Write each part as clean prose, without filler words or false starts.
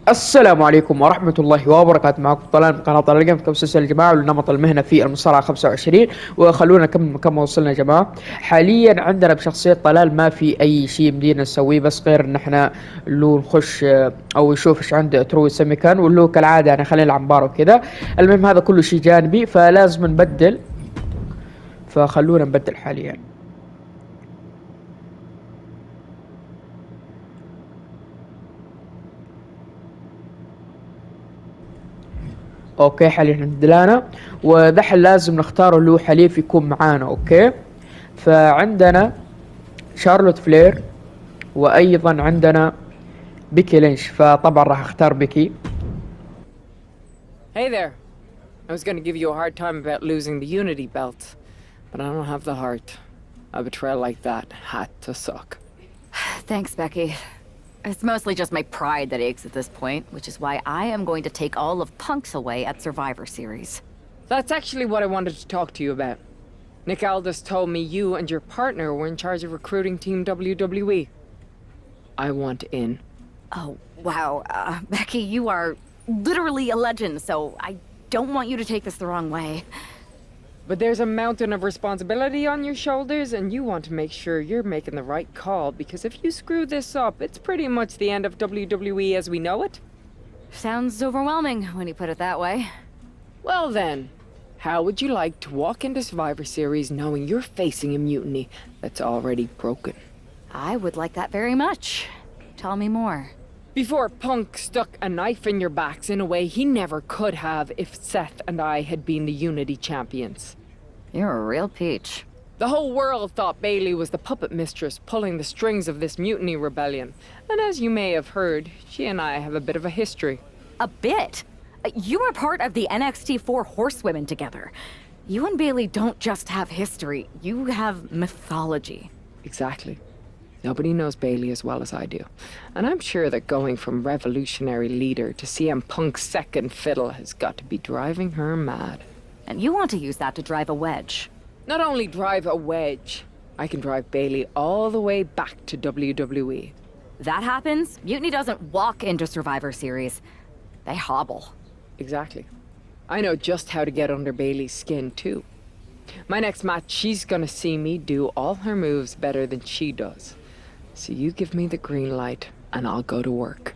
السلام عليكم ورحمة الله وبركاته. معكم طلال من قناة طلال جيم في مسلسل يا جماعة ولنمط المهنة في المصارعة 25. وخلونا كم وصلنا يا جماعة. حاليا عندنا بشخصية طلال ما في أي شيء بدينا نسويه بس غير إن احنا اللي نخش أو يشوف إيش عنده تروي سميكان واللي كالعادة أنا خلينا العنبار وكذا. المهم هذا كله شيء جانبي فلازم نبدل، فخلونا نبدل حاليا. اوكي حاليا عندنا ودحين لازم نختار اللي هو حليف يكون معانا. اوكي فعندنا شارلوت فلير وايضا عندنا بيكي لينش، فطبعا راح اختار بيكي. Hey there. I was gonna give you a hard time about losing the Unity belt, but I don't have the heart. A betrayal like that had to suck. Thanks, Becky. It's mostly just my pride that aches at this point, which is why I am going to take all of Punk's away at Survivor Series. That's actually what I wanted to talk to you about. Nick Aldis told me you and your partner were in charge of recruiting Team WWE. I want in. Oh, wow. Becky, you are literally a legend, so I don't want you to take this the wrong way. But there's a mountain of responsibility on your shoulders, and you want to make sure you're making the right call, because if you screw this up, it's pretty much the end of WWE as we know it. Sounds overwhelming when you put it that way. Well then, how would you like to walk into Survivor Series knowing you're facing a mutiny that's already broken? I would like that very much. Tell me more. Before Punk stuck a knife in your backs in a way he never could have if Seth and I had been the Unity champions. You're a real peach. The whole world thought Bailey was the puppet mistress pulling the strings of this mutiny rebellion. And as you may have heard, she and I have a bit of a history. A bit? You were part of the NXT 4 Horsewomen together. You and Bailey don't just have history, you have mythology. Exactly. Nobody knows Bailey as well as I do. And I'm sure that going from revolutionary leader to CM Punk's second fiddle has got to be driving her mad. And you want to use that to drive a wedge. Not only drive a wedge, I can drive Bailey all the way back to WWE. That happens, Mutiny doesn't walk into Survivor Series. They hobble. Exactly. I know just how to get under Bailey's skin, too. My next match, she's gonna see me do all her moves better than she does. So you give me the green light, and I'll go to work.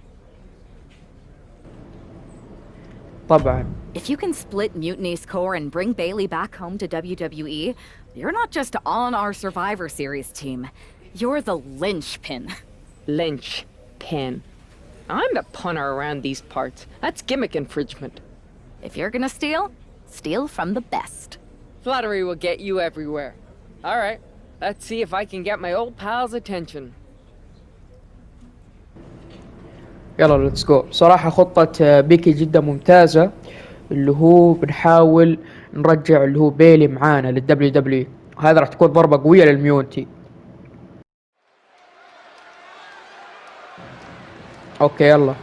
طبعا. If you can split Mutiny's core and bring Bailey back home to WWE, you're not just on our Survivor Series team. You're the linchpin. Linchpin. I'm the punter around these parts. That's gimmick infringement. If you're gonna steal, steal from the best. Flattery will get you everywhere. All right, let's see if I can get my old pal's attention. يلا ليتس جو. صراحة خطة بيكي جدا ممتازة، اللي هو بنحاول نرجع اللي هو بيلي معانا للدبليو دبليو، وهذا راح تكون ضربة قوية للميونتي. اوكي يلا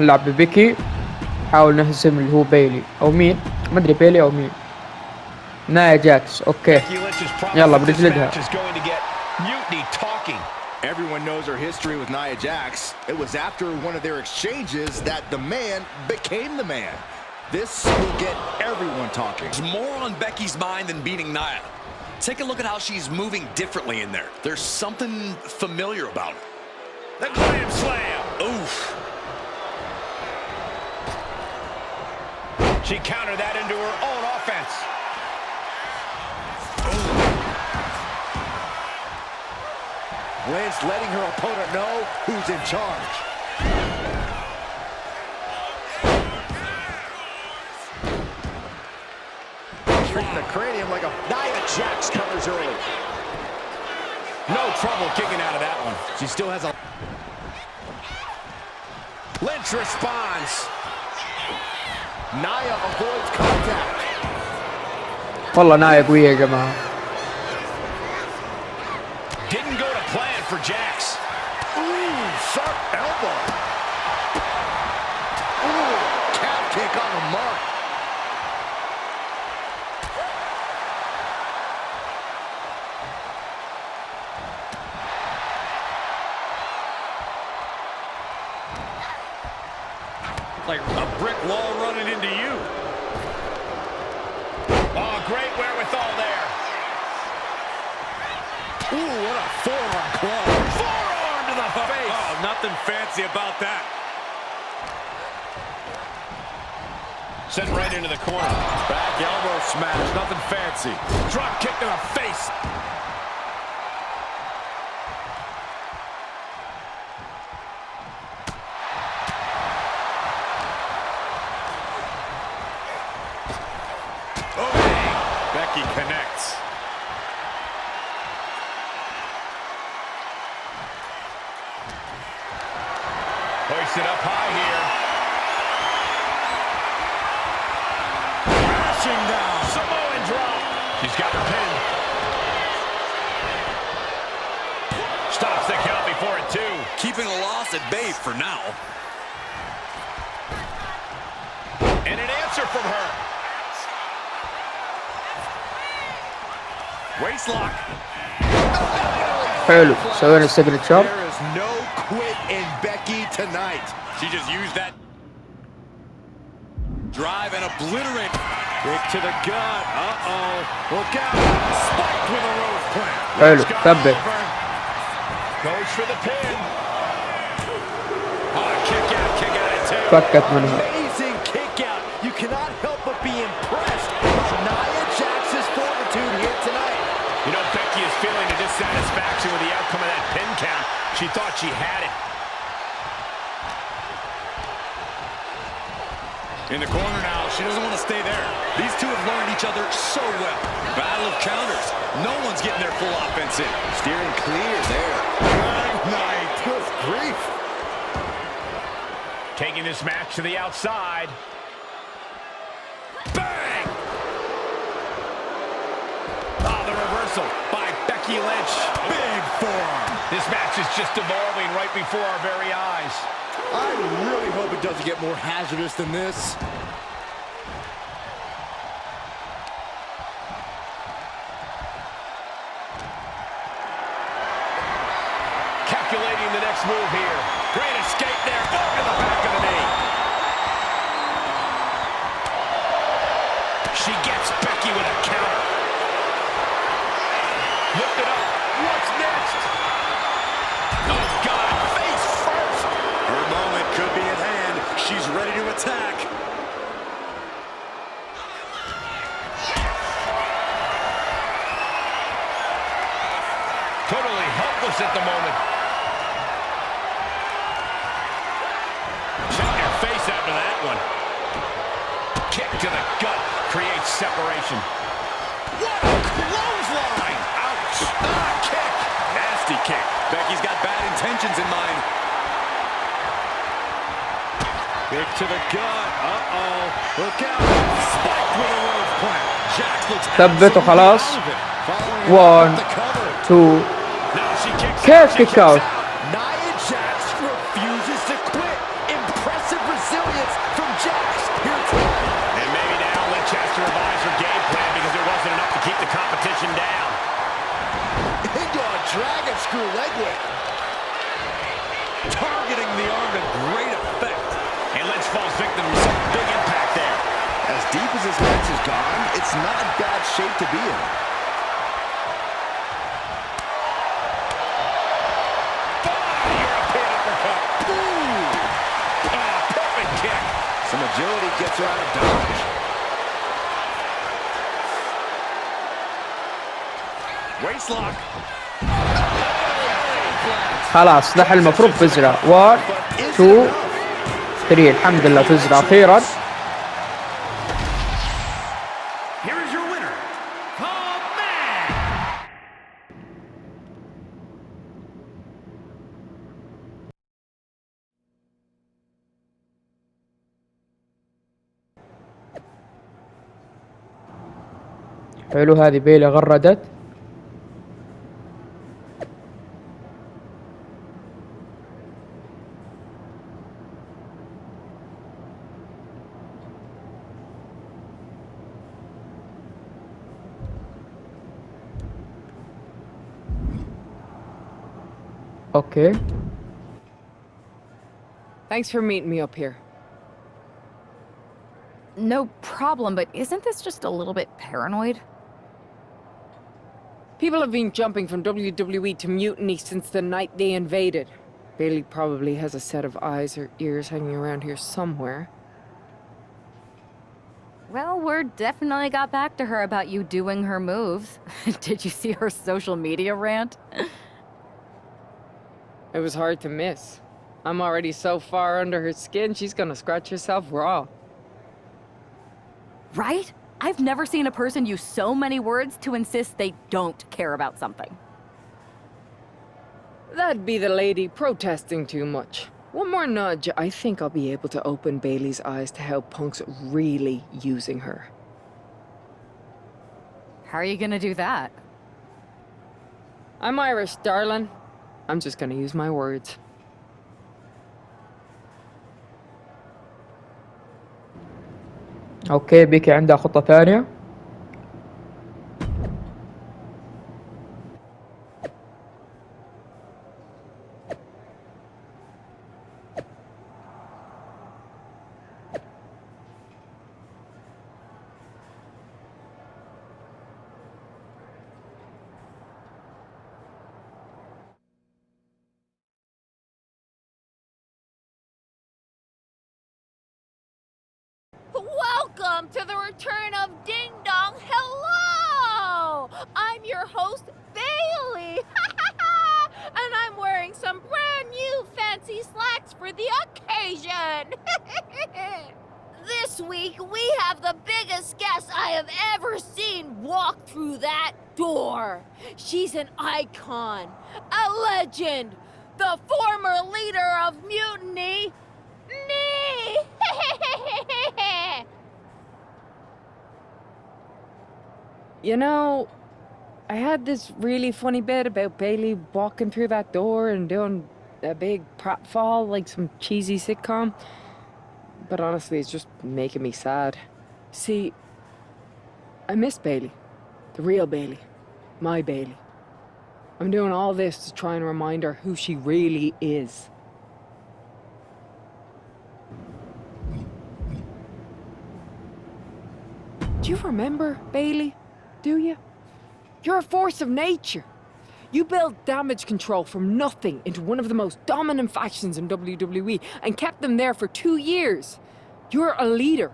نلعب ببيكي، نحاول نهزم اللي هو بيلي او مين، ما ادري بيلي او مين، نايا جاكس. اوكي يلا بنجلدها. Everyone knows her history with Nia Jax. It was after one of their exchanges that the man became the man. This will get everyone talking. There's more on Becky's mind than beating Nia. Take a look at how she's moving differently in there. There's something familiar about it. The Glam Slam. Oof. She countered that into her own offense. Lynn's letting her opponent know who's in charge. Treating the cranium like a... Nia Jax covers early. No trouble kicking out of that one. She still has a... Lynch responds. Nia avoids contact. والله نايا قوية يا جماعة. Didn't go to plan for Jax. Ooh, sharp elbow. Ooh, calf kick on the mark. Like a brick wall running into you. Oh, great wherewithal there. Ooh, what a forearm club. Forearm to the face. Oh, nothing fancy about that. Sent right into the corner. Back elbow smash, nothing fancy. Drop kick to the face. Oh, Becky connects. Hoisted up high here. Crashing down. Samoan drop. She's got her pin. Stops the count before it, too. Keeping a loss at bay for now. And an answer from her. Waistlock. حلو سوينا السيجنتشر. There is no quit in Becky tonight. She just used that drive and obliterate. Kick to the gut. Uh-oh. Look out. Spiked with a rose plant. حلو ثبت. Goes for the pin. Oh, kick out at two. فكت منها. Amazing kick out. You cannot help but be impressed by Nia Jax's fortitude here tonight. You know, Becky is feeling a dissatisfaction with the outcome of that pin count. She thought she had it. In the corner now, she doesn't want to stay there. These two have learned each other so well. Battle of counters. No one's getting their full offense in. Steering clear there. Good night. Good grief. Taking this match to the outside. Bang! Oh, the reversal by Becky Lynch. Big forearm. This match is just evolving right before our very eyes. I really hope it doesn't get more hazardous than this. Calculating the next move here. Great escape there. Oh, in the back of the knee. She gets Becky with a counter. Lift it up. What's next? Oh, God. Face first. Her moment could be at hand. She's ready to attack. Totally helpless at the moment. Shot in her face after that one. Kick to the gut creates separation. What a clothesline! Ouch! Ah, kick! Nasty kick. Becky's got bad intentions in mind. Kick to the gut. Uh-oh. Look out. Spiked with a rose plant. Jax looks ثبت وخلاص. Following 1 the cover. 2 Now she kicks كيف out. كيك اوت؟ Nia Jax refuses to quit. Impressive resilience from Jax here tonight. And maybe now Lynch has to revise her game plan because it wasn't enough to keep the competition down. Into a dragon screw leg whip. Targeting the arm to great effect. And Lynch falls victim to some big impact there. As deep as this match has gone, it's not a bad shape to be in. European uppercut. Ooh. Oh, perfect kick. Some agility gets her out of dodge. Waistlock. خلاص نحن المفروض فزنا 1 2 3 الحمد لله فزنا اخيرا. Here is your winner, the man. حلو هذه بيلي غردت. اوكي Thanks for meeting me up here. No problem, but isn't this just a little bit paranoid? People have been jumping from WWE to Mutiny since the night they invaded. Bailey probably has a set of eyes or ears hanging around here somewhere. Well, word definitely got back to her about you doing her moves. Did you see her social media rant? It was hard to miss. I'm already so far under her skin, she's gonna scratch herself raw. Right? I've never seen a person use so many words to insist they don't care about something. That'd be the lady protesting too much. One more nudge, I think I'll be able to open Bailey's eyes to how Punk's really using her. How are you gonna do that? I'm Irish, darling. I'm just gonna use my words. اوكي، بيكي عندها خطة ثانية. Welcome to the return of Ding Dong. Hello! I'm your host, Bailey. And I'm wearing some brand new fancy slacks for the occasion. This week, we have the biggest guest I have ever seen walk through that door. She's an icon, a legend, the former leader of Mutiny, me! You know, I had this really funny bit about Bailey walking through that door and doing a big pratfall like some cheesy sitcom. But honestly, it's just making me sad. See, I miss Bailey. The real Bailey. My Bailey. I'm doing all this to try and remind her who she really is. Do you remember, Bailey? Do you? You're a force of nature. You built damage control from nothing into one of the most dominant factions in WWE and kept them there for 2 years. You're a leader.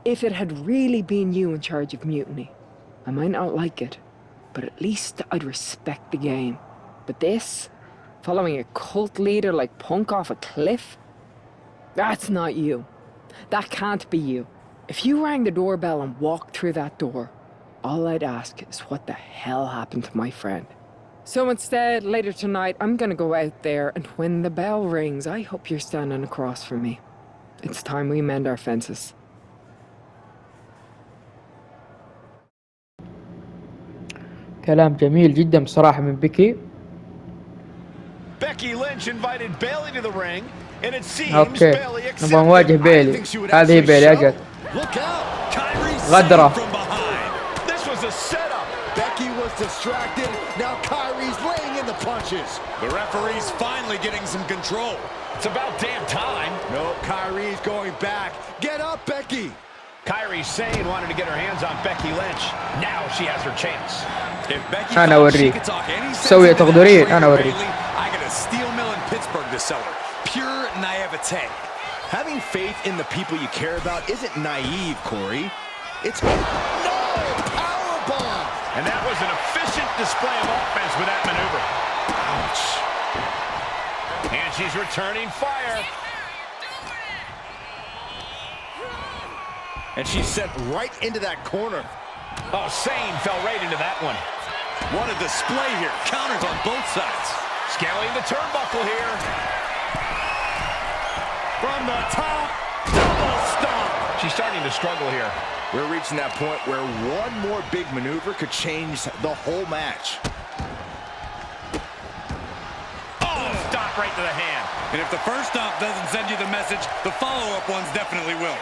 If it had really been you in charge of Mutiny, I might not like it, but at least I'd respect the game. But this, following a cult leader like Punk off a cliff, that's not you. That can't be you. If you rang the doorbell and walked through that door, all I'd ask is what the hell happened to my friend. So instead, later tonight, I'm gonna go out there, and when the bell rings, I hope you're standing across from me. It's time we mend our fences. كلام جميل جدا بصراحة من بيكي. Becky Lynch invited Bailey to the ring, and it seems اوكي، Bailey نبغى accepted. نواجه I بيلي. think she would هذه هي actually بيلي، show. اجل. Look out! Kyrie's غدرة. From behind. This was a setup. Becky was distracted. Now Kyrie's laying in the punches. The referee's finally getting some control. It's about damn time. No, Kyrie's going back. Get up, Becky. Kyrie Sane wanted to get her hands on Becky Lynch. Now she has her chance. If Becky أنا thought she أوريك. could talk any sense سوي into that تقدرين، traitor أنا أوريك. Bailey, I got a steel mill in Pittsburgh to sell her. Pure naivete. Having faith in the people you care about isn't naive, Corey. It's no powerbomb. And that was an efficient display of offense with that maneuver. Ouch. And she's returning fire. And she's sent right into that corner. Oh, Sane fell right into that one. What a display here. Counters on both sides. Scaling the turnbuckle here. From the top, double stomp. She's starting to struggle here. We're reaching that point where one more big maneuver could change the whole match. Oh, stop right to the hand. And if the first stomp doesn't send you the message, the follow-up ones definitely will.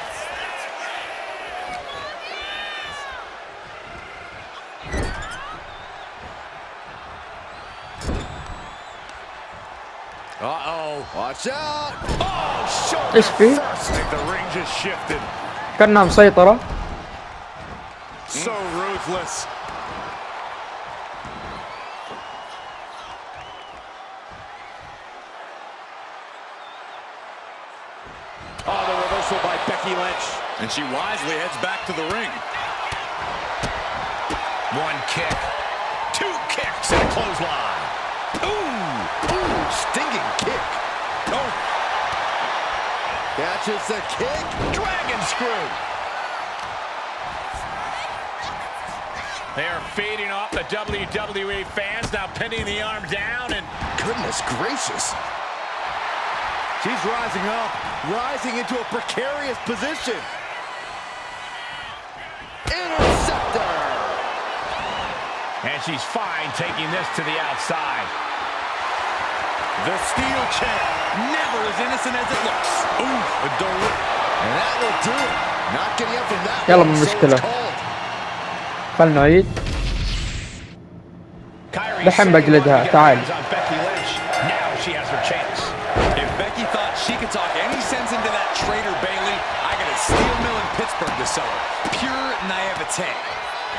Uh-oh. Watch out. Oh, shoulder ايش في؟ first. I think the ring just shifted. كانها مسيطرة. So ruthless. Oh, the reversal by Becky Lynch. And she wisely heads back to the ring. One kick. Two kicks and a clothesline. Ooh, stinging kick. Oh, Catches the kick. dragon screw. They are feeding off the WWE fans, now pinning the arm down, and Goodness gracious. She's rising up, rising into a precarious position. Interceptor. and she's fine taking this to the outside. The steel chair, never as innocent as it looks. Ooh, And that will do it. Not getting up from that يلا one, مو so مشكلة. it's called. خلنا نعيد. دحين بجلدها تعال. Now she has her chance. if Becky thought she could talk any sense into that traitor Bayley, I got a steel mill in Pittsburgh to sell her. Pure naivete.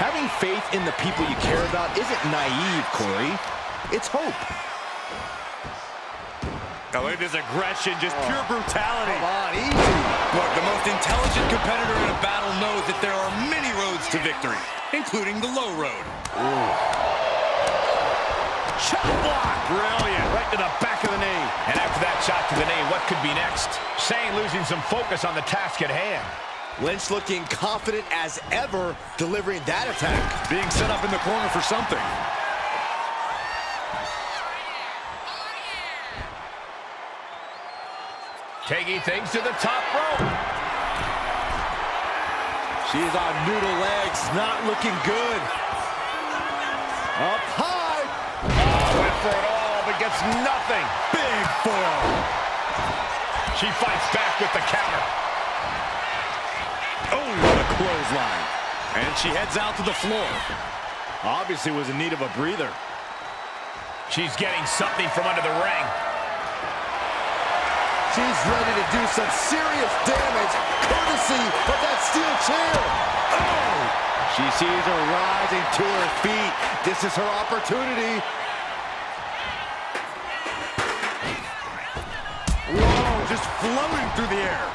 Having faith in the people you care about isn't naive, Corey. It's hope. Oh, look at this aggression, just pure brutality. Come on, easy. Look, the most intelligent competitor in a battle knows that there are many roads to victory, including the low road. Shot block. Brilliant. Right to the back of the knee. And after that shot to the knee, what could be next? Shane losing some focus on the task at hand. Lynch looking confident as ever, delivering that attack. Being set up in the corner for something. Taking things to the top rope. She's on noodle legs, not looking good. Up high. Went for it all, but gets nothing. Big forearm. She fights back with the counter. Oh, what a clothesline. And she heads out to the floor. Obviously was in need of a breather. She's getting something from under the ring. She's ready to do some serious damage, courtesy of that steel chair. Oh! She sees her rising to her feet. This is her opportunity. Whoa, just floating through the air.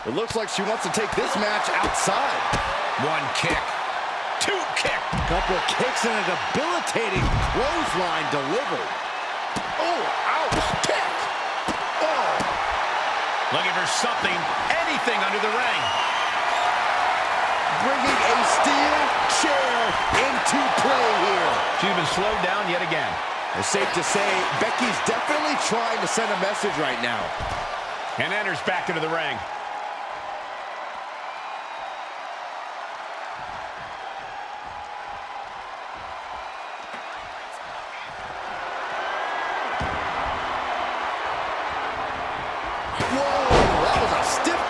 It looks like she wants to take this match outside. One kick. Two kick. Couple of kicks and a debilitating clothesline delivered. Oh, ouch, kick. Oh. Looking for something, anything under the ring. Bringing a steel chair into play here. She's been slowed down yet again. It's safe to say, Becky's definitely trying to send a message right now. And enters back into the ring.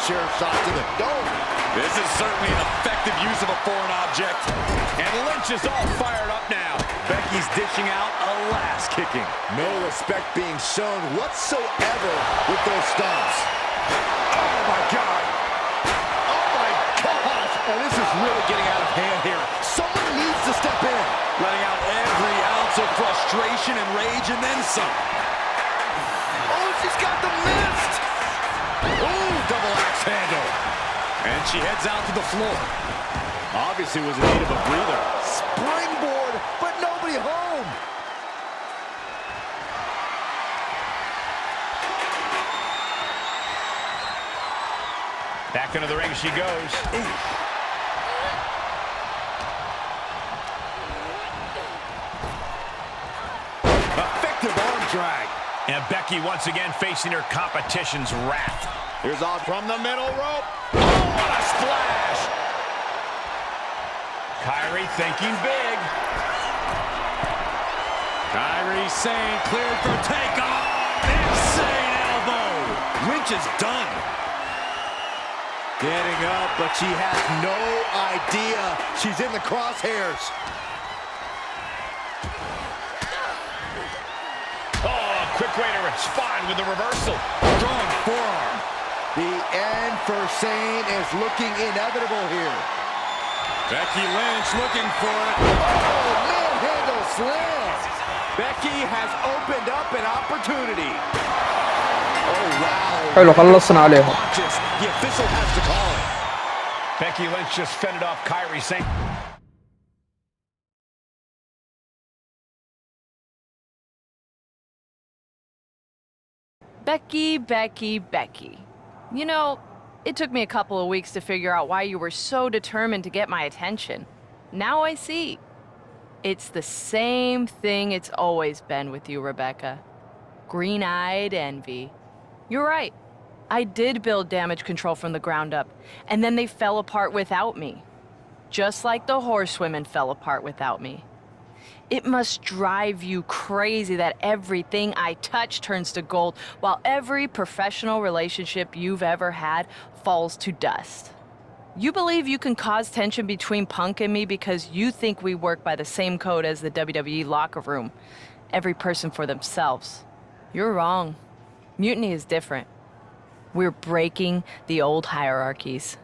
Chair shot to the dome. This is certainly an effective use of a foreign object. And Lynch is all fired up now. Becky's dishing out a last kicking. No respect being shown whatsoever with those stomps. Oh, my God. Oh, my gosh. And this is really getting out of hand here. Someone needs to step in. Letting out every ounce of frustration and rage and then some. Oh, she's got the mist. Ooh, double axe handle. And she heads out to the floor. Obviously was in need of a breather. Springboard, but nobody home. Back into the ring she goes. Ooh. Effective arm drag. And Becky once again facing her competition's wrath. Here's off from the middle rope. Oh, what a splash! Kyrie thinking big. Kyrie Sane cleared for takeoff. Insane elbow. Lynch is done. Getting up, but she has no idea she's in the crosshairs. Oh, a quick way to respond with the reversal. Strong forearm. The end for Sane is looking inevitable here. Becky Lynch looking for it. Oh, manhandle slam. Becky has opened up an opportunity. Oh, wow. حلو خلصنا عليهم. The official has to call it. Becky Lynch just fended off Kairi Sane. Becky, Becky, Becky. You know, it took me a couple of weeks to figure out why you were so determined to get my attention. Now I see. It's the same thing it's always been with you, Rebecca. Green-eyed envy. You're right. I did build damage control from the ground up, and then they fell apart without me. Just like the horsewomen fell apart without me. It must drive you crazy that everything I touch turns to gold, while every professional relationship you've ever had falls to dust. You believe you can cause tension between Punk and me because you think we work by the same code as the WWE locker room. Every person for themselves. You're wrong. Mutiny is different. We're breaking the old hierarchies.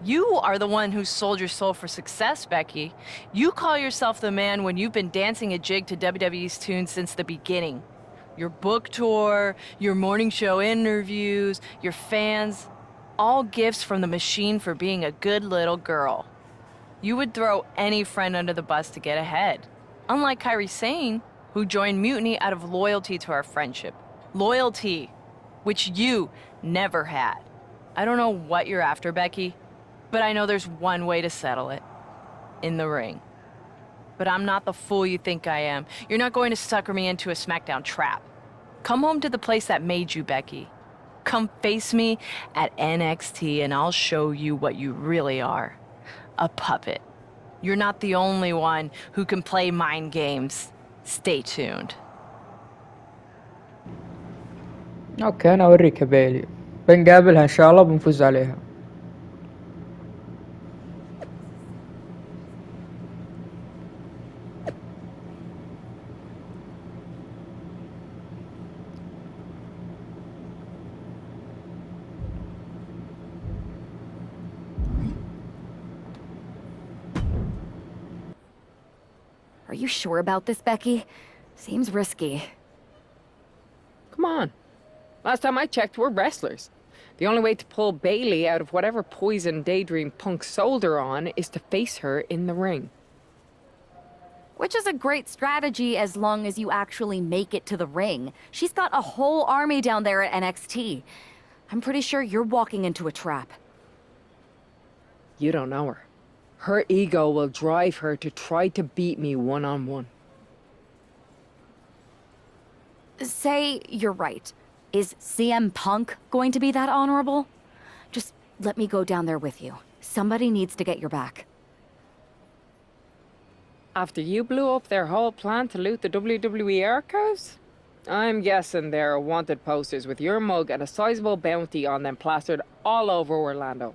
You are the one who sold your soul for success, Becky. You call yourself the man when you've been dancing a jig to WWE's tune since the beginning. Your book tour, your morning show interviews, your fans, all gifts from the machine for being a good little girl. You would throw any friend under the bus to get ahead. Unlike Kairi Sane, who joined Mutiny out of loyalty to our friendship. Loyalty, which you never had. I don't know what you're after, Becky. But I know there's one way to settle it. In the ring. But I'm not the fool you think I am. You're not going to sucker me into a SmackDown trap. Come home to the place that made you, Becky. Come face me at NXT and I'll show you what you really are. A puppet. You're not the only one who can play mind games. Stay tuned. اوكي انا اوريك يا بيلي. بنقابلها ان شاء الله بنفوز عليها. Are you sure about this, Becky? Seems risky. Come on. Last time I checked, we're wrestlers. The only way to pull Bayley out of whatever poison daydream Punk sold her on is to face her in the ring. Which is a great strategy as long as you actually make it to the ring. She's got a whole army down there at NXT. I'm pretty sure you're walking into a trap. You don't know her. Her ego will drive her to try to beat me one-on-one. Say you're right. Is CM Punk going to be that honorable? Just let me go down there with you. Somebody needs to get your back. After you blew up their whole plan to loot the WWE archives? I'm guessing there are wanted posters with your mug and a sizable bounty on them plastered all over Orlando.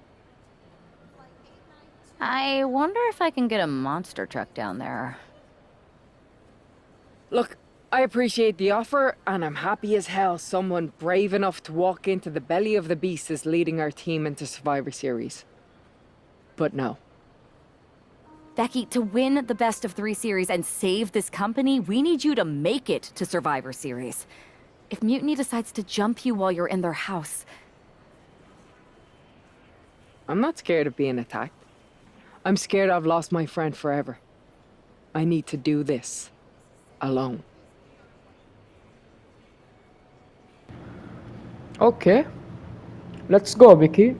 I wonder if I can get a monster truck down there. Look, I appreciate the offer, and I'm happy as hell someone brave enough to walk into the belly of the beast is leading our team into Survivor Series. But no. Becky, to win the best of 3 series and save this company, we need you to make it to Survivor Series. If Mutiny decides to jump you while you're in their house... I'm not scared of being attacked. I'm scared I've lost my friend forever. I need to do this. Alone. اوكي. Let's go بيكي.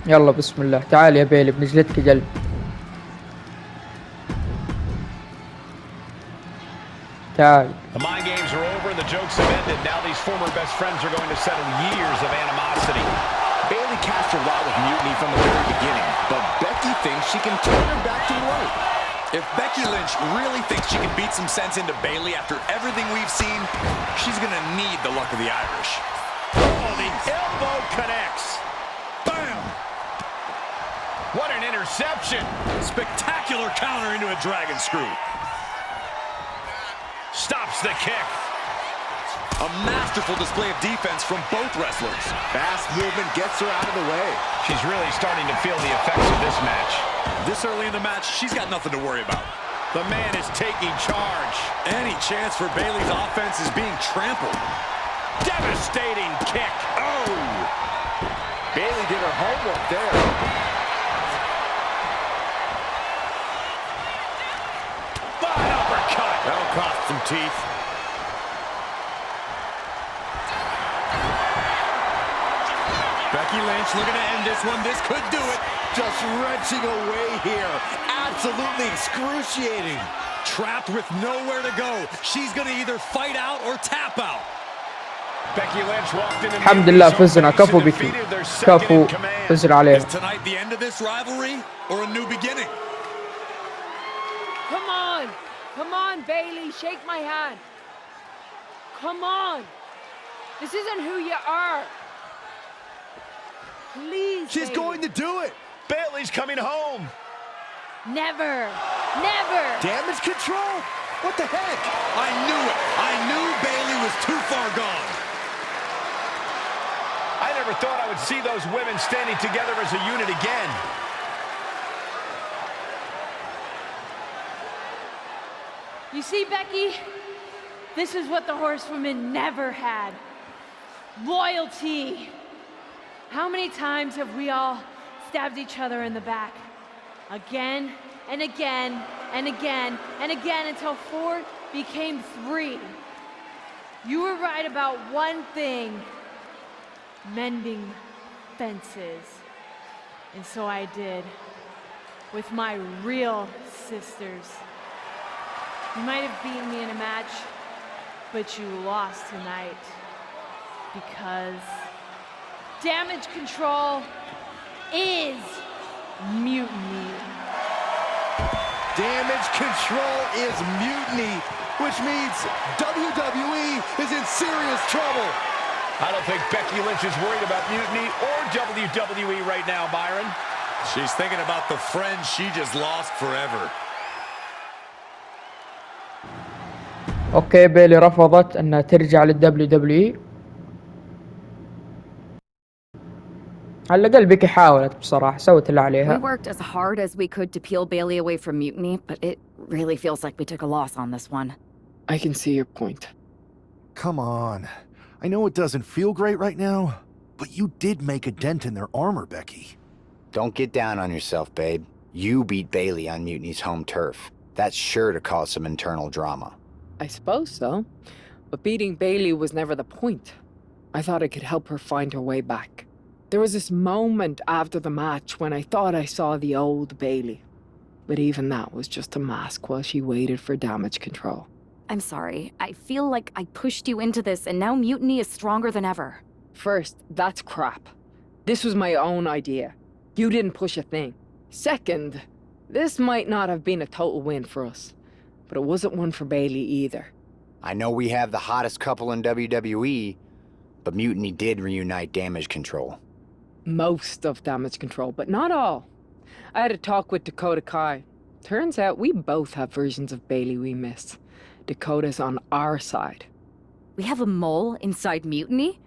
يلا بسم الله. تعال يا بيلي بنجلدك قلب. تعال. The mind games are over and the jokes have ended. Now these former best friends are going to settle years of animosity. Bayley cast her lot with Mutiny from the very beginning, but Becky thinks she can turn her back to life. If Becky Lynch really thinks she can beat some sense into Bayley after everything we've seen, she's gonna need the luck of the Irish. Oh, the elbow connects. Bam! What an interception. Spectacular counter into a dragon screw. Stops the kick. A masterful display of defense from both wrestlers. Fast movement gets her out of the way. She's really starting to feel the effects of this match. This early in the match, she's got nothing to worry about. The man is taking charge. Any chance for Bayley's offense is being trampled. Devastating kick. Oh! Bayley did her homework there. An uppercut. That'll cost some teeth. Becky Lynch looking to end this one. This could do it. Just wrenching away here. Absolutely excruciating. Trapped with nowhere to go. She's going to either fight out or tap out. Becky Lynch walked in. الحمد لله فزنا كفو بيكي كفو فزنا عليها. Is tonight the end of this rivalry or a new beginning? Come on, Bayley, shake my hand. Come on. This isn't who you are. Please, She's Bayley. going to do it. Bayley's coming home. Never. Damage control? What the heck? I knew it. I knew Bayley was too far gone. I never thought I would see those women standing together as a unit again. You see, Becky? This is what the horsewomen never had. Loyalty. How many times have we all stabbed each other in the back? Again and again and again and again until 4 became 3. You were right about one thing. Mending fences. And so I did. With my real sisters. You might have beaten me in a match, but you lost tonight. Because damage control is mutiny. Damage control is mutiny, which means WWE is in serious trouble. I don't think Becky Lynch is worried about mutiny or WWE right now, Byron. She's thinking about the friend she just lost forever. اوكي بيلي رفضت انها ترجع للدبليو دبليو اي. على الاقل بيكي حاولت بصراحه، سوت اللي We عليها. worked as hard as we could to peel Bailey away from mutiny, but it really feels like we took a loss on this one. I can see your point. Come on. I know it doesn't feel great right now, but you did make a dent in their armor, Becky. Don't get down on yourself, babe. You beat Bailey on Mutiny's home turf. That's sure to cause some internal drama. I suppose so. But beating Bailey was never the point. I thought I could help her find her way back. There was this moment after the match when I thought I saw the old Bailey. But even that was just a mask while she waited for damage control. I'm sorry. I feel like I pushed you into this, and now mutiny is stronger than ever. First, that's crap. This was my own idea. You didn't push a thing. Second, this might not have been a total win for us. But it wasn't one for Bailey either. I know we have the hottest couple in WWE, but Mutiny did reunite Damage Control. Most of damage control, but not all. I had a talk with Dakota Kai. Turns out we both have versions of Bailey we miss. Dakota's on our side. We have a mole inside mutiny?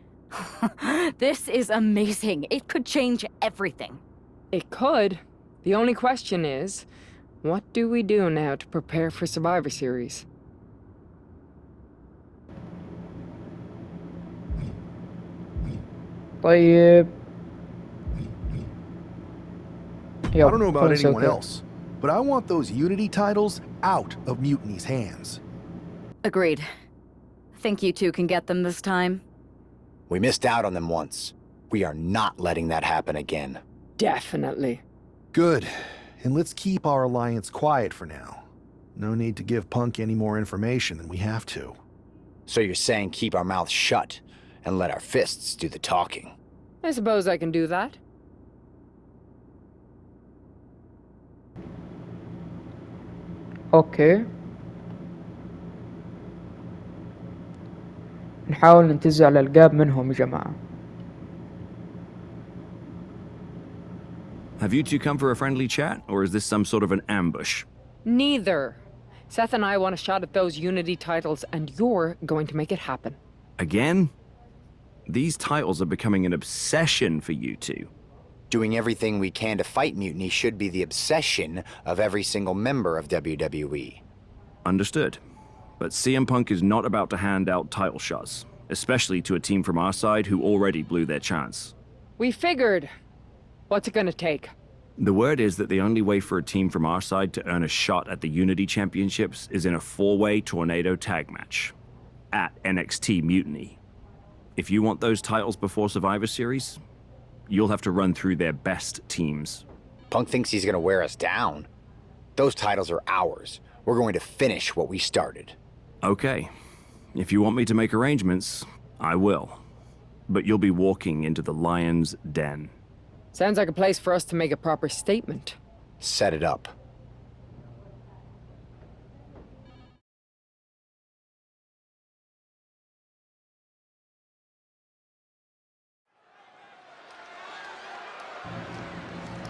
This is amazing. It could change everything. It could. The only question is, what do we do now to prepare for Survivor Series? طيب. I don't know about anyone else, but I want those Unity titles out of Mutiny's hands. Agreed. Think you two can get them this time? We missed out on them once. We are not letting that happen again. Definitely. Good. And let's keep our alliance quiet for now. No need to give Punk any more information than we have to. So you're saying keep our mouths shut and let our fists do the talking? I suppose I can do that. اوكي، نحاول ننتزع الألقاب منهم يا جماعة. Have you two come for a friendly chat, or is this some sort of an ambush? Neither. Seth and I want a shot at those Unity titles, and you're going to make it happen. Again? These titles are becoming an obsession for you two. Doing everything we can to fight Mutiny should be the obsession of every single member of WWE. Understood. But CM Punk is not about to hand out title shots, especially to a team from our side who already blew their chance. We figured. What's it gonna take? The word is that the only way for a team from our side to earn a shot at the Unity Championships is in a 4-way Tornado tag match at NXT Mutiny. If you want those titles before Survivor Series, you'll have to run through their best teams. Punk thinks he's gonna wear us down. Those titles are ours. We're going to finish what we started. Okay. If you want me to make arrangements, I will. But you'll be walking into the lion's den. Sounds like a place for us to make a proper statement. Set it up.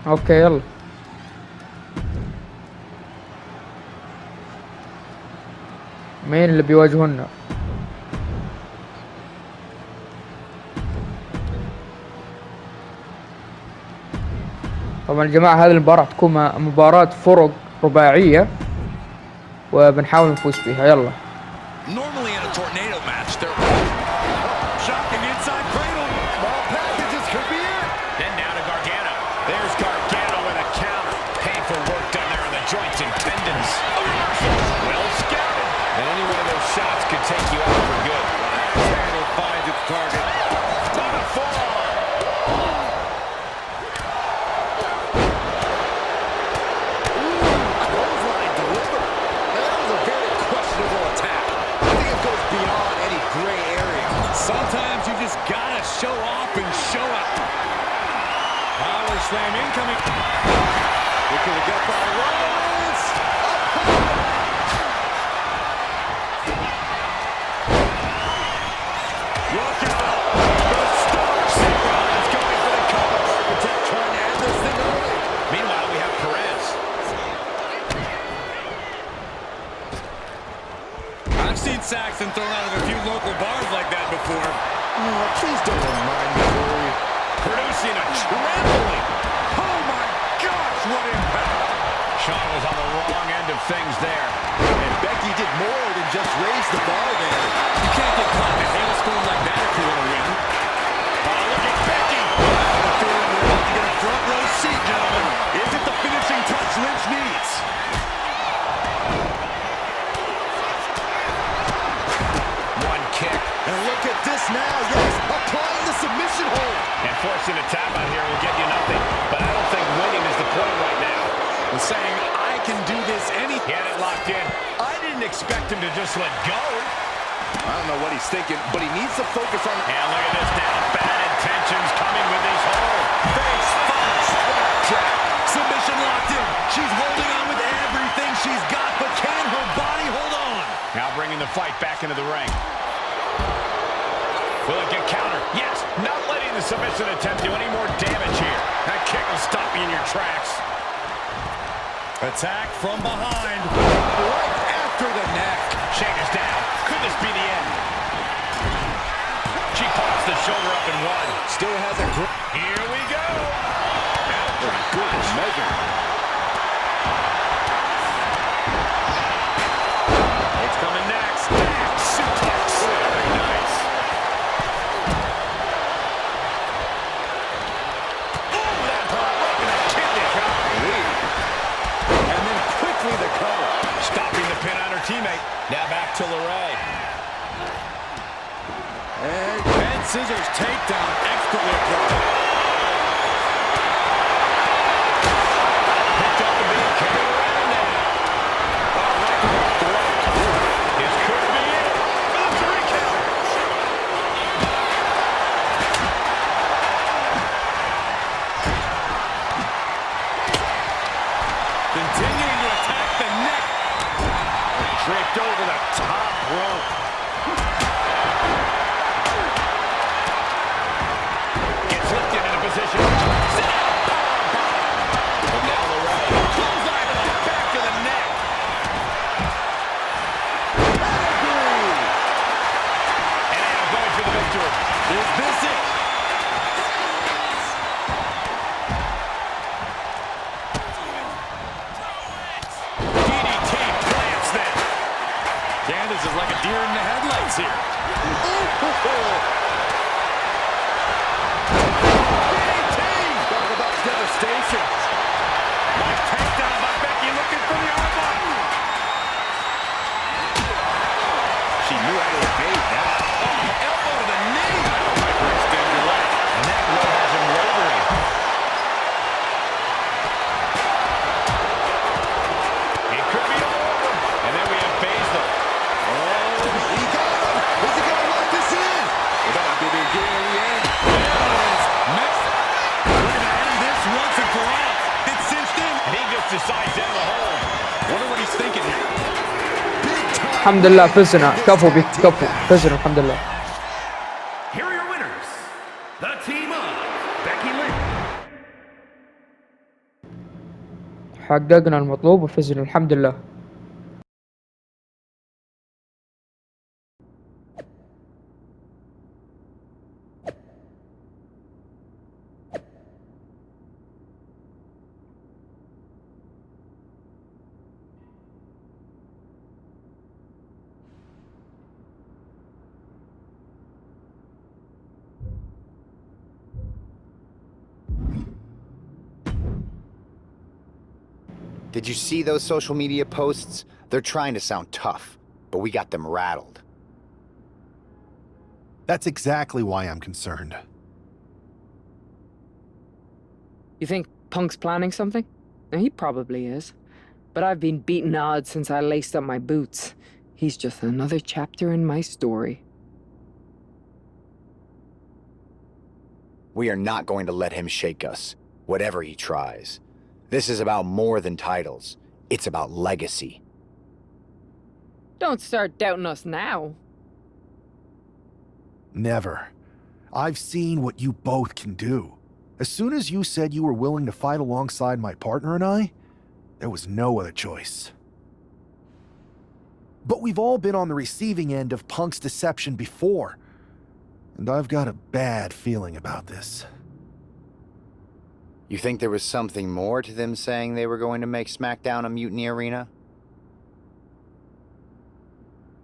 اوكي يلا. مين اللي بيواجهونا؟ طبعا يا جماعة هذه المباراة تكون مباراة فرق رباعية وبنحاول نفوز فيها. يلا. Normally in a tornado match, they're shocking inside cradle. Small packages could be it. Then down to Gargano. There's Gargano with a counter. Painful work done there on the joints and tendons. Well scouted. And any one of those shots could take you out for good. Gargano finds its target. To the forearm. Clothesline delivered. Now, that was a very questionable attack. I think it goes beyond any gray area. Sometimes you just gotta show off and show out. Power slam incoming. Look at the gut by Rollins. Look out. The Stars. Rollins going for the cover. Architect trying to end this thing early. Meanwhile, we have Perez. I've seen Saxon thrown out of a few local bars like that before. Oh, please don't remind me, Corey. Producing a trampling. Oh my gosh, what impact! Shawn was on the wrong end of things there. And Becky did more than just raise the bar there. You can't get caught in a hailstorm like that if you want to win. Oh, look at Becky. I have a feeling we're about to get a front row seat, gentlemen. Is it the finishing touch Lynch needs? One kick. And look at this now, yes, applying the submission hold. And forcing a tap out here will get you nothing. But I don't think winning is the point right now. And saying, I can do this He had it locked in. I didn't expect him to just let go. I don't know what he's thinking, but he needs to focus on... And look at this now. Bad intentions coming with his hold. Face first. Trap. Submission locked in. She's holding on with everything she's got, but can her body hold on? Now bringing the fight back into the ring. Will it get countered? Yes. Not letting the submission attempt do any more damage here. That kick will stop you in your tracks. Attack from behind. Right after the neck. Shakers down. Could this be the end? She pops the shoulder up and one. Still has a grip. Here we go. Good measure. What's coming next? Suplex. Very nice. Oh, that hurt right in the kidney. And then quickly the cover. Stopping the pin on her teammate. Now back to LeRae. And scissors takedown expertly applied. Picked up and being carried around now. Oh, right to the throat. This could be it. For the 3 count. Continuing to attack the neck. deer in the headlights here. Talk about devastation. Nice takedown by Becky, looking for the armbar. She knew how to evade that. Oh, elbow to the knee. Hyperextend your leg. And that blow has him wavering. It could be all over. And then we have Baszler. Oh, he got him. Is he going to lock this in? Well, that might be the beginning of the end. We're going to end this once and for all. It's cinched in. And he just decides to end the hole. Wonder what he's thinking here. الحمد لله فزنا. كفو بك كفو. فزنا الحمد لله. Here are your winners. The team of Becky Lynch. حققنا المطلوب وفزنا الحمد لله. Did you see those social media posts? They're trying to sound tough, but we got them rattled. That's exactly why I'm concerned. You think Punk's planning something? He probably is. But I've been beating odds since I laced up my boots. He's just another chapter in my story. We are not going to let him shake us, whatever he tries. This is about more than titles. It's about legacy. Don't start doubting us now. Never. I've seen what you both can do. As soon as you said you were willing to fight alongside my partner and I, there was no other choice. But we've all been on the receiving end of Punk's deception before, and I've got a bad feeling about this. You think there was something more to them saying they were going to make SmackDown a mutiny arena?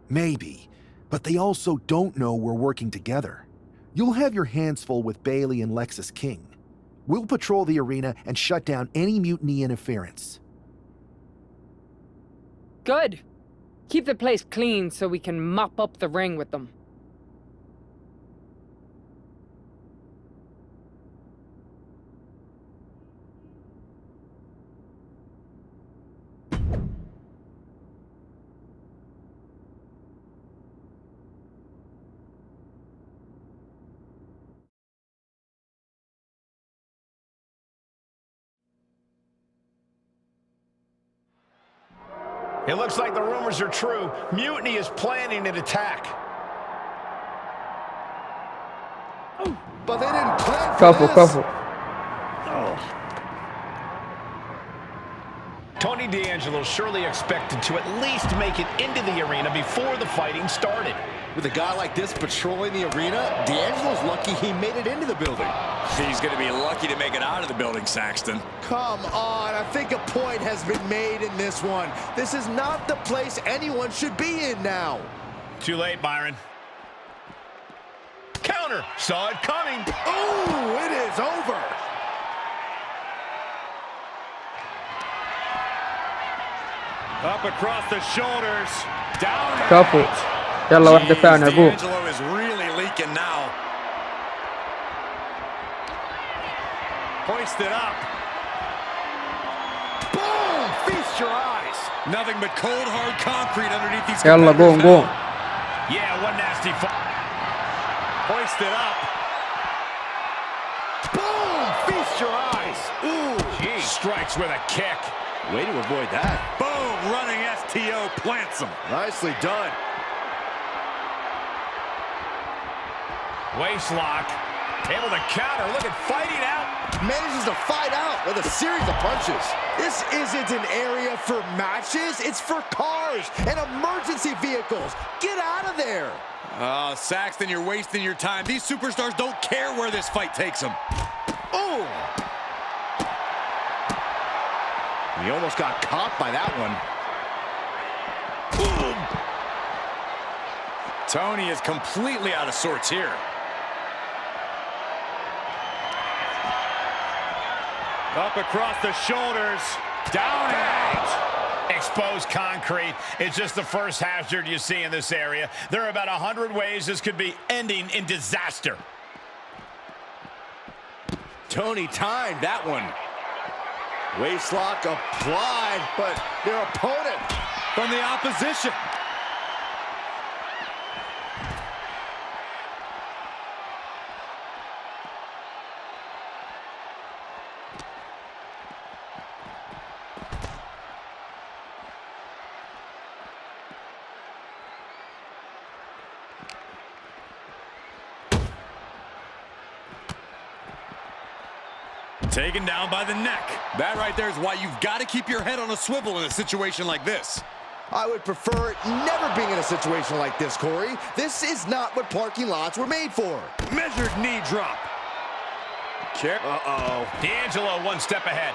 Maybe, but they also don't know we're working together. You'll have your hands full with Bayley and Lexis King. We'll patrol the arena and shut down any mutiny interference. Good. Keep the place clean so we can mop up the ring with them. It looks like the rumors are true. Mutiny is planning an attack. But they didn't plan for كفو this. كفو. Tony D'Angelo surely expected to at least make it into the arena before the fighting started. With a guy like this patrolling the arena, D'Angelo's lucky he made it into the building. He's going to be lucky to make it out of the building, Saxton. Come on, I think a point has been made in this one. This is not the place anyone should be in now. Too late, Byron. Counter. Saw it coming. Ooh, it is over. Up across the shoulders. Down. كفو. يلا واحدة ثانية أبوه. D'Angelo is really leaking now. Hoist it up. Boom! Feast your eyes. Nothing but cold, hard concrete underneath these يلا قوم قوم. Yeah, one nasty fight. Hoist it up. Boom! Feast your eyes. Ooh. He strikes with a kick. Way to avoid that. Boom! Running STO plants him. Nicely done. Waist lock. Able to counter. Look at fighting out. Manages to fight out with a series of punches. This isn't an area for matches. It's for cars and emergency vehicles. Get out of there. Oh, Saxton, you're wasting your time. These superstars don't care where this fight takes them. Oh! He almost got caught by that one. Boom! Tony is completely out of sorts here. Up across the shoulders. Down and out. Exposed concrete. It's just the first hazard you see in this area. There are about 100 ways this could be ending in disaster. Tony timed that one. Waistlock applied, but their opponent From the opposition. Taken down by the neck. That right there is why you've got to keep your head on a swivel in a situation like this. I would prefer never being in a situation like this, Corey. This is not what parking lots were made for. Measured knee drop. Kick. Uh-oh. D'Angelo one step ahead.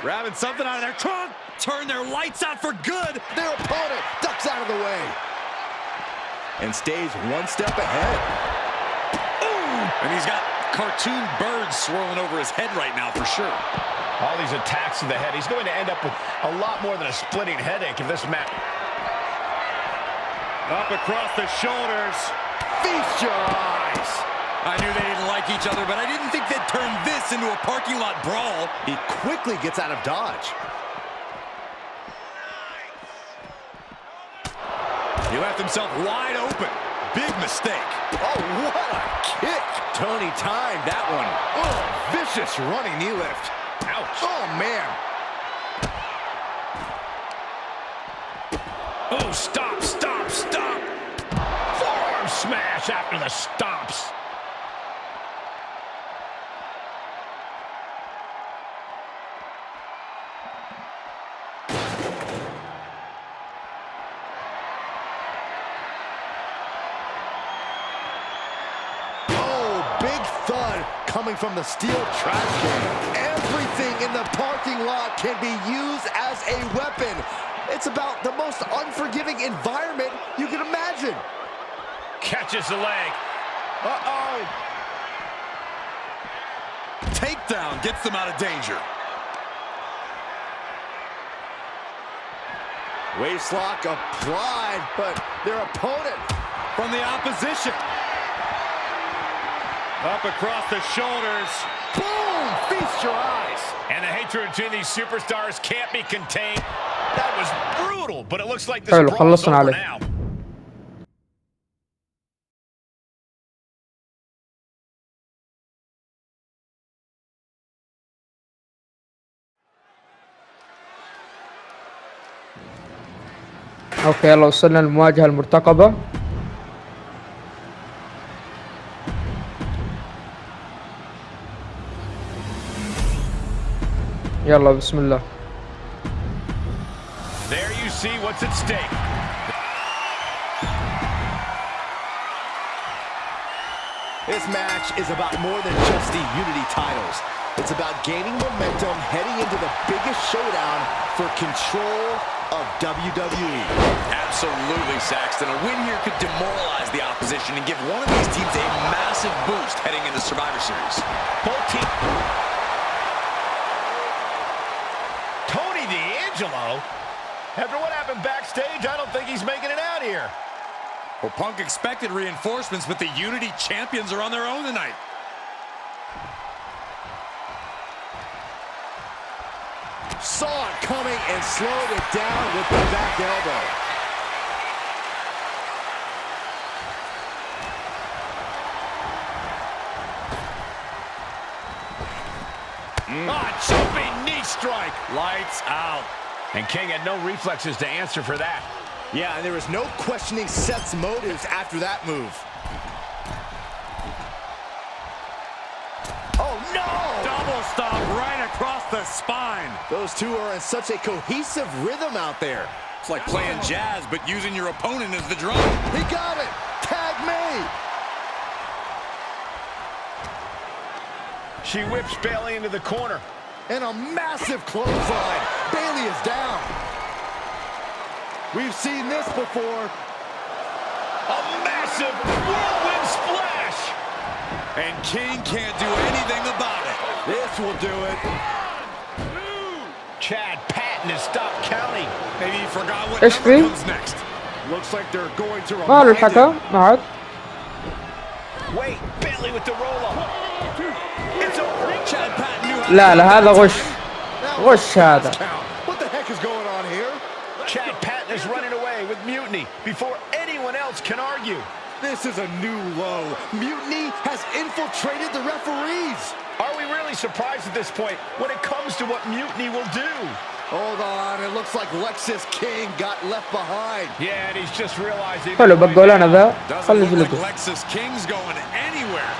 Grabbing something out of their trunk. Turn their lights out for good. Their opponent ducks out of the way and stays one step ahead. Ooh! And he's got cartoon birds swirling over his head right now for sure. All these attacks to the head. He's going to end up with a lot more than a splitting headache if this match. Up across the shoulders. Feast your eyes. I knew they didn't like each other, but I didn't think they'd turn this into a parking lot brawl. He quickly gets out of dodge. He left himself wide open. Big mistake. Oh, what a kick. Tony timed that one. Oh, vicious running knee lift. Ouch. Oh, man. Oh, stop, stop, stop. Forearm smash after the stomps. Thud coming from the steel trash can. Everything in the parking lot can be used as a weapon. It's about the most unforgiving environment you can imagine. Catches the leg. Uh-oh. Takedown gets them out of danger. Waistlock applied, but their opponent from the opposition. Up across the shoulders. Boom! Feast your eyes. And the hatred between these superstars can't be contained. That was brutal, but it looks like this brawl is over now. اوكي يلا وصلنا للمواجهة المرتقبة. يلا بسم الله. There you see what's at stake. This match is about more than just the Unity titles. It's about gaining momentum heading into the biggest showdown for control of WWE. Absolutely, Saxton. A win here could demoralize the opposition and give one of these teams a massive boost heading into Survivor Series. Both teams. Tony D'Angelo? After what happened backstage, I don't think he's making it out here. Well, Punk expected reinforcements, but the Unity champions are on their own tonight. Saw it coming and slowed it down with the back elbow. Jumping knee strike. Lights out. And King had no reflexes to answer for that. Yeah, and there was no questioning Seth's motives after that move. Oh, no! Double stomp right across the spine. Those two are in such a cohesive rhythm out there. It's like playing jazz, but using your opponent as the drum. He got it! Tag me! She whips Bayley into the corner. And a massive clothesline. Bayley is down. We've seen this before. A massive whirlwind splash. And King can't do anything about it. This will do it. Chad Patton has stopped counting. Maybe he forgot what ايش number في؟ comes next. Looks like they're going to ما له remind الحكم him. ما عاد. Wait, Bailey with the roll up. It's over. Chad Patton knew how لا to لا هذا غش. غش هذا. What the heck is going on here? Chad Patton is running away with Mutiny before anyone else can argue. This is a new low. Mutiny has infiltrated the referees. Are we really surprised at this point when it comes to what Mutiny will do? Hold on, it looks like Lexus King got left behind. Yeah, and he's just realizing. حلو بقول انا ذا. Doesn't خلي look like يجلده. Lexus King's going anywhere.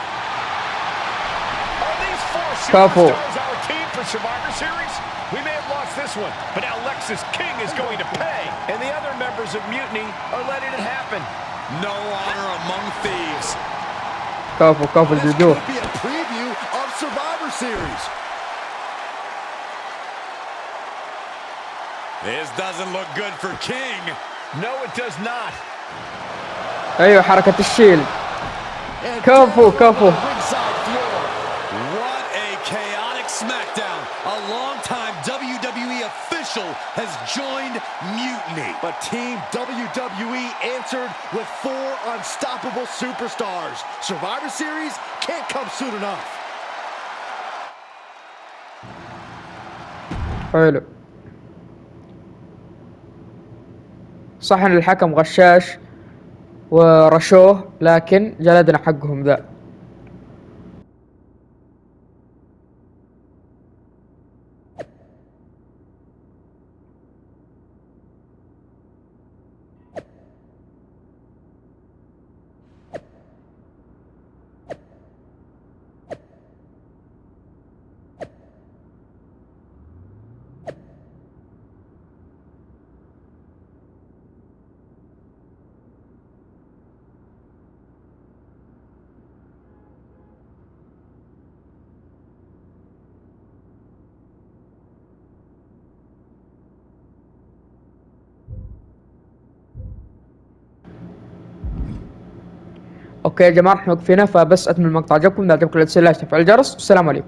Are these four كفو. superstars our team for Survivor Series? We may have lost this one, but now Lexus King is going to pay. And the other members of Mutiny are letting it happen. No honor among thieves. كفو كفو This جلدوه. could be a preview of Survivor Series. This doesn't look good for King. No, it does not. ايوه حركة الشيل. And كفو down كفو. on the ringside floor. What a chaotic SmackDown. A longtime WWE official has joined Mutiny. But Team WWE answered with 4 unstoppable superstars. Survivor Series can't come soon enough. حلو. صح ان الحكم غشاش ورشوه لكن جلدنا حقهم ذا. اوكي يا جماعه احنا وقفنا فبس اتم المقطع عجبكم اذا عجبكم لا تنسوا تفعيل الجرس والسلام عليكم.